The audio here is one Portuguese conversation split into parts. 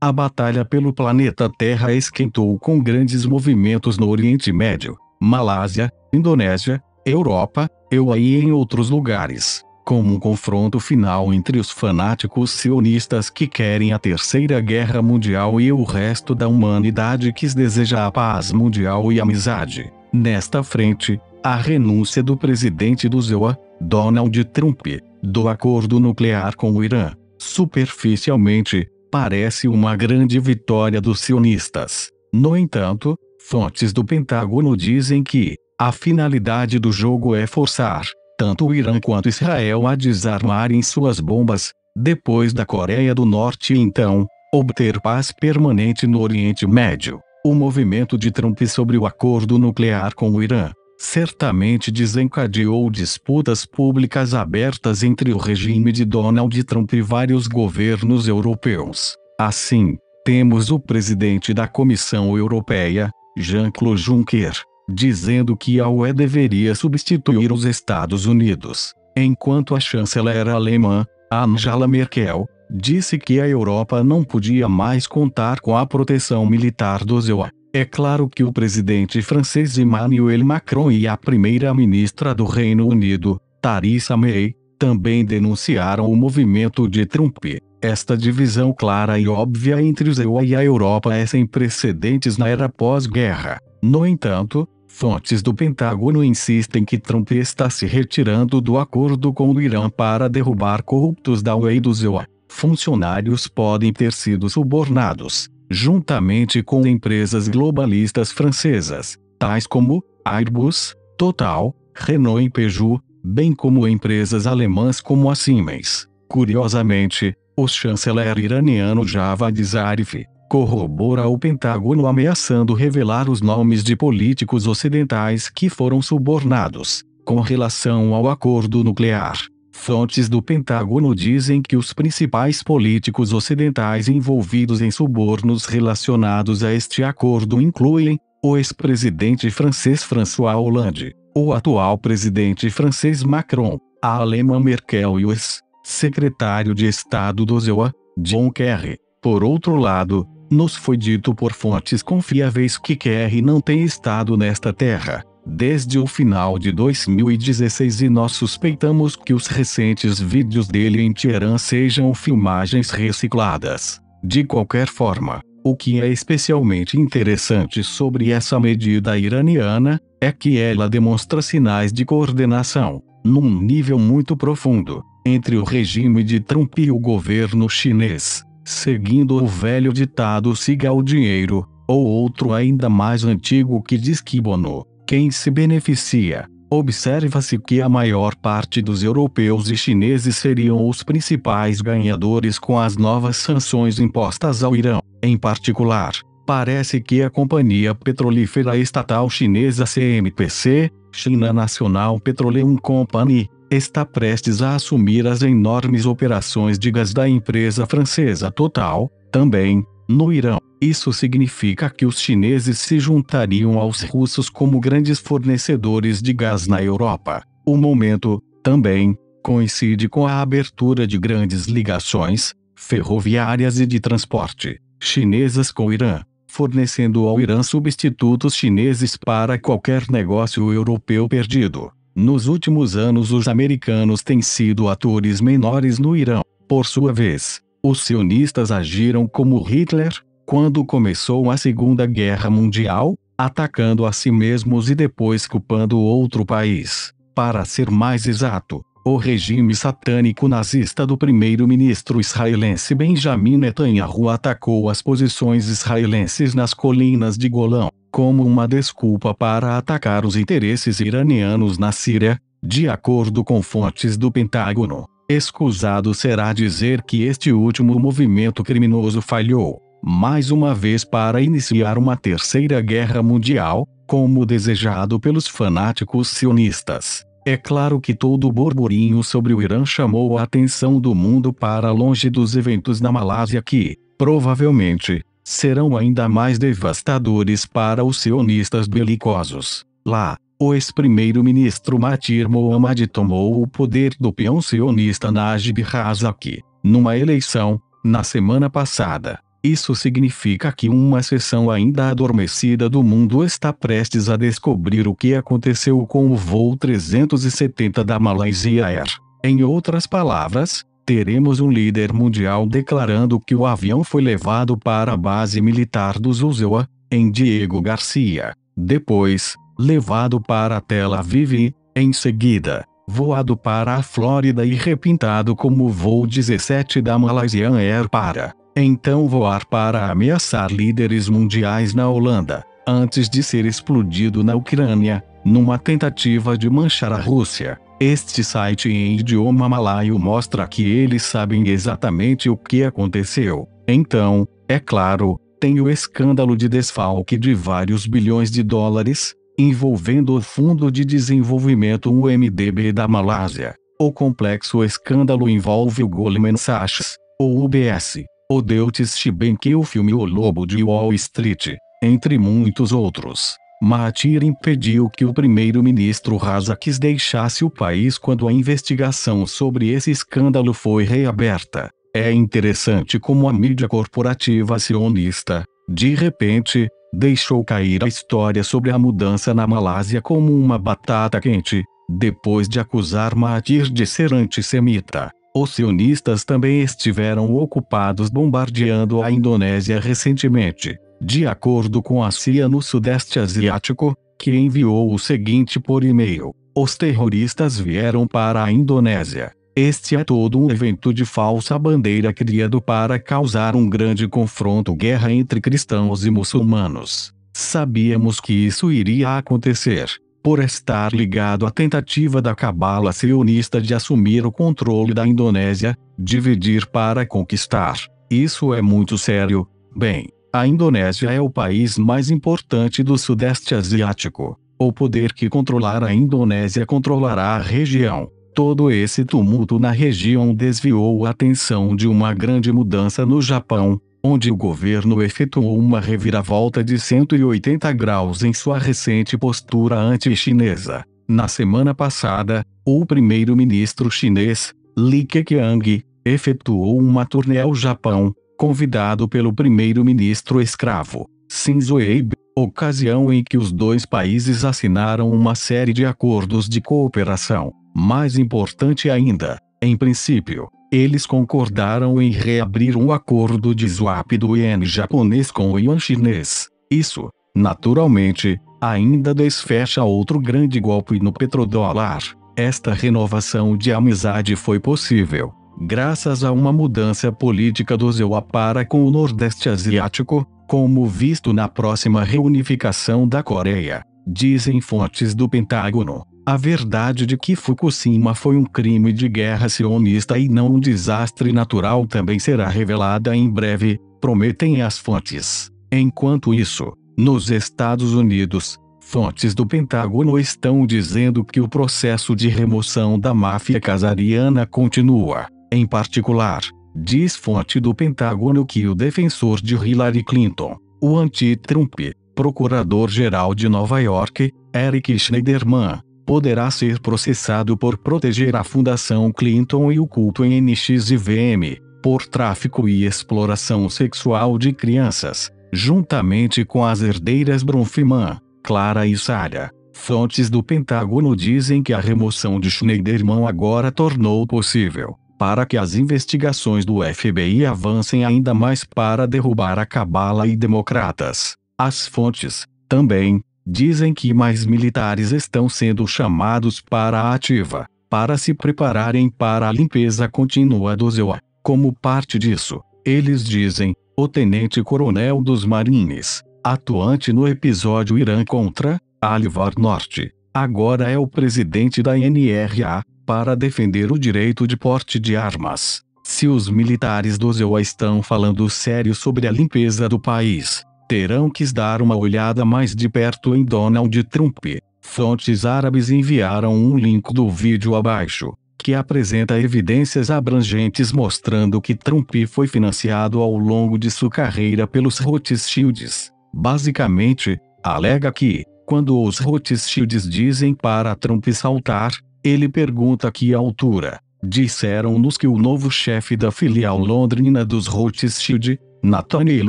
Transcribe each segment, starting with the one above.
A batalha pelo planeta Terra esquentou com grandes movimentos no Oriente Médio, Malásia, Indonésia, Europa, EUA e em outros lugares, como um confronto final entre os fanáticos sionistas que querem a Terceira Guerra Mundial e o resto da humanidade que deseja a paz mundial e amizade. Nesta frente, a renúncia do presidente do EUA, Donald Trump, do acordo nuclear com o Irã, superficialmente, parece uma grande vitória dos sionistas. No entanto, fontes do Pentágono dizem que a finalidade do jogo é forçar tanto o Irã quanto Israel a desarmarem suas bombas, depois da Coreia do Norte e então, obter paz permanente no Oriente Médio. O movimento de Trump sobre o acordo nuclear com o Irã certamente desencadeou disputas públicas abertas entre o regime de Donald Trump e vários governos europeus. Assim, temos o presidente da Comissão Europeia, Jean-Claude Juncker, dizendo que a UE deveria substituir os Estados Unidos, enquanto a chanceler alemã, Angela Merkel, disse que a Europa não podia mais contar com a proteção militar dos EUA. É claro que o presidente francês Emmanuel Macron e a primeira-ministra do Reino Unido, Theresa May, também denunciaram o movimento de Trump. Esta divisão clara e óbvia entre os EUA e a Europa é sem precedentes na era pós-guerra. No entanto, fontes do Pentágono insistem que Trump está se retirando do acordo com o Irã para derrubar corruptos da UE e dos EUA. Funcionários podem ter sido subornados, juntamente com empresas globalistas francesas, tais como Airbus, Total, Renault e Peugeot, bem como empresas alemãs como a Siemens. Curiosamente, o chanceler iraniano Javad Zarif corrobora o Pentágono ameaçando revelar os nomes de políticos ocidentais que foram subornados, com relação ao acordo nuclear. Fontes do Pentágono dizem que os principais políticos ocidentais envolvidos em subornos relacionados a este acordo incluem o ex-presidente francês François Hollande, o atual presidente francês Macron, a alemã Merkel e o ex-secretário de Estado do EUA, John Kerry. Por outro lado, nos foi dito por fontes confiáveis que Kerry não tem estado nesta terra desde o final de 2016 e nós suspeitamos que os recentes vídeos dele em Teherã sejam filmagens recicladas. De qualquer forma, o que é especialmente interessante sobre essa medida iraniana é que ela demonstra sinais de coordenação, num nível muito profundo, entre o regime de Trump e o governo chinês, seguindo o velho ditado siga o dinheiro, ou outro ainda mais antigo que diz que bono quem se beneficia. Observa-se que a maior parte dos europeus e chineses seriam os principais ganhadores com as novas sanções impostas ao Irã. Em particular, parece que a companhia petrolífera estatal chinesa CNPC, China National Petroleum Company, está prestes a assumir as enormes operações de gás da empresa francesa Total, também, no Irã. Isso significa que os chineses se juntariam aos russos como grandes fornecedores de gás na Europa. O momento, também, coincide com a abertura de grandes ligações ferroviárias e de transporte chinesas com o Irã, fornecendo ao Irã substitutos chineses para qualquer negócio europeu perdido. Nos últimos anos os americanos têm sido atores menores no Irã. Por sua vez, os sionistas agiram como Hitler, quando começou a Segunda Guerra Mundial, atacando a si mesmos e depois culpando outro país. Para ser mais exato, o regime satânico nazista do primeiro-ministro israelense Benjamin Netanyahu atacou as posições israelenses nas colinas de Golã, como uma desculpa para atacar os interesses iranianos na Síria, de acordo com fontes do Pentágono. Escusado será dizer que este último movimento criminoso falhou, mais uma vez para iniciar uma terceira guerra mundial, como desejado pelos fanáticos sionistas. É claro que todo o burburinho sobre o Irã chamou a atenção do mundo para longe dos eventos na Malásia que, provavelmente, serão ainda mais devastadores para os sionistas belicosos. Lá, o ex-primeiro-ministro Mahathir Mohamad tomou o poder do peão sionista Najib Razak, numa eleição, na semana passada. Isso significa que uma seção ainda adormecida do mundo está prestes a descobrir o que aconteceu com o voo 370 da Malaysia Air. Em outras palavras, teremos um líder mundial declarando que o avião foi levado para a base militar do Zusewa, em Diego Garcia. Depois, levado para Tel Aviv e, em seguida, voado para a Flórida e repintado como o voo 17 da Malaysian Air para, então voar para ameaçar líderes mundiais na Holanda, antes de ser explodido na Ucrânia, numa tentativa de manchar a Rússia. Este site em idioma malaio mostra que eles sabem exatamente o que aconteceu. Então, é claro, tem o escândalo de desfalque de vários bilhões de dólares, envolvendo o Fundo de Desenvolvimento UNDP da Malásia. O complexo escândalo envolve o Goldman Sachs, o UBS, o Deutsche Bank e o filme O Lobo de Wall Street, entre muitos outros. Mahathir impediu que o primeiro-ministro Razakis deixasse o país quando a investigação sobre esse escândalo foi reaberta. É interessante como a mídia corporativa sionista, de repente, deixou cair a história sobre a mudança na Malásia como uma batata quente, depois de acusar Mahathir de ser antissemita. Os sionistas também estiveram ocupados bombardeando a Indonésia recentemente, de acordo com a CIA no Sudeste Asiático, que enviou o seguinte por e-mail: os terroristas vieram para a Indonésia. Este é todo um evento de falsa bandeira criado para causar um grande confronto-guerra entre cristãos e muçulmanos. Sabíamos que isso iria acontecer, por estar ligado à tentativa da cabala sionista de assumir o controle da Indonésia, dividir para conquistar. Isso é muito sério. Bem, a Indonésia é o país mais importante do Sudeste Asiático. O poder que controlar a Indonésia controlará a região. Todo esse tumulto na região desviou a atenção de uma grande mudança no Japão, onde o governo efetuou uma reviravolta de 180 graus em sua recente postura anti-chinesa. Na semana passada, o primeiro-ministro chinês, Li Keqiang, efetuou uma turnê ao Japão, convidado pelo primeiro-ministro escravo, Shinzo Abe, ocasião em que os dois países assinaram uma série de acordos de cooperação. Mais importante ainda, em princípio, eles concordaram em reabrir um acordo de swap do iene japonês com o yuan chinês. Isso, naturalmente, ainda desfecha outro grande golpe no petrodólar. Esta renovação de amizade foi possível graças a uma mudança política do ZEUA para com o Nordeste Asiático, como visto na próxima reunificação da Coreia, dizem fontes do Pentágono. A verdade de que Fukushima foi um crime de guerra sionista e não um desastre natural também será revelada em breve, prometem as fontes. Enquanto isso, nos Estados Unidos, fontes do Pentágono estão dizendo que o processo de remoção da máfia casariana continua. Em particular, diz fonte do Pentágono que o defensor de Hillary Clinton, o anti-Trump, procurador-geral de Nova York, Eric Schneiderman, poderá ser processado por proteger a Fundação Clinton e o culto em NXIVM, por tráfico e exploração sexual de crianças, juntamente com as herdeiras Bronfman, Clara e Sarah. Fontes do Pentágono dizem que a remoção de Schneiderman agora tornou possível, para que as investigações do FBI avancem ainda mais para derrubar a cabala e democratas. As fontes, também, dizem que mais militares estão sendo chamados para a ativa, para se prepararem para a limpeza contínua do ZEUA. Como parte disso, eles dizem, o tenente-coronel dos Marines, atuante no episódio Irã contra Alvar Norte, agora é o presidente da NRA, para defender o direito de porte de armas. Se os militares do ZEUA estão falando sério sobre a limpeza do país, terão que dar uma olhada mais de perto em Donald Trump. Fontes árabes enviaram um link do vídeo abaixo, que apresenta evidências abrangentes mostrando que Trump foi financiado ao longo de sua carreira pelos Rothschilds. Basicamente, alega que, quando os Rothschilds dizem para Trump saltar, ele pergunta que altura. Disseram-nos que o novo chefe da filial londrina dos Rothschild, Nathaniel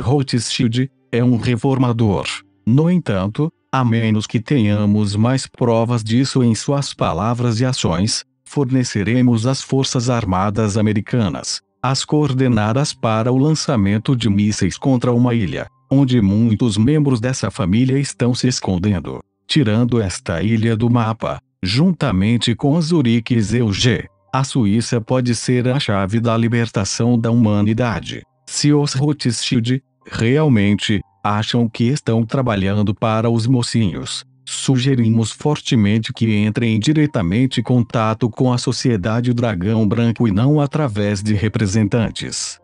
Rothschild, é um reformador. No entanto, a menos que tenhamos mais provas disso em suas palavras e ações, forneceremos às Forças Armadas Americanas as coordenadas para o lançamento de mísseis contra uma ilha, onde muitos membros dessa família estão se escondendo. Tirando esta ilha do mapa, juntamente com Zurique e Zeugé, a Suíça pode ser a chave da libertação da humanidade. Se os Rothschild realmente acham que estão trabalhando para os mocinhos, sugerimos fortemente que entrem diretamente em contato com a Sociedade Dragão Branco e não através de representantes.